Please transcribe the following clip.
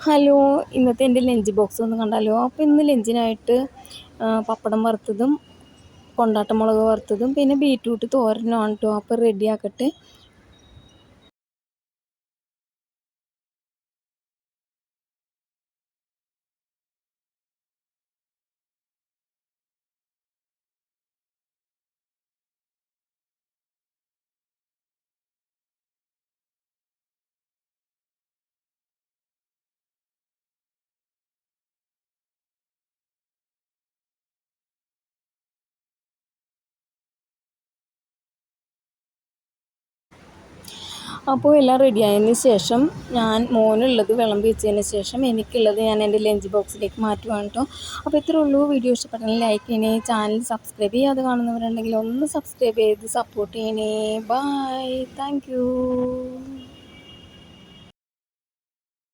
Hello, ഇന്നത്തെ എൻ്റെ lunch box ഒന്ന് കണ്ടാലോ? അപ്പോൾ ഇന്ന് ലഞ്ചിനായിട്ട് പപ്പടം വറുത്തതും കൊണ്ടാട്ട മുളക് വറുത്തതും പിന്നെ ബീറ്റ്റൂട്ട് തോരനുമാണ് കേട്ടോ. അപ്പോൾ റെഡിയാക്കട്ടെ. അപ്പോൾ എല്ലാം റെഡിയായതിന് ശേഷം ഞാൻ മോനുള്ളത് വിളമ്പി വെച്ചതിന് ശേഷം എനിക്കുള്ളത് ഞാൻ എൻ്റെ ലഞ്ച് ബോക്സിലേക്ക് മാറ്റുവാണ് കേട്ടോ. അപ്പോൾ ഇത്രേ ഉള്ളൂ. വീഡിയോ ഇഷ്ടപ്പെട്ടെങ്കിൽ ലൈക്ക് ചെയ്യണേ, ചാനൽ സബ്സ്ക്രൈബ് ചെയ്യാതെ കാണുന്നവരുണ്ടെങ്കിൽ ഒന്ന് സബ്സ്ക്രൈബ് ചെയ്ത് സപ്പോർട്ട് ചെയ്യണേ. Bye, thank U.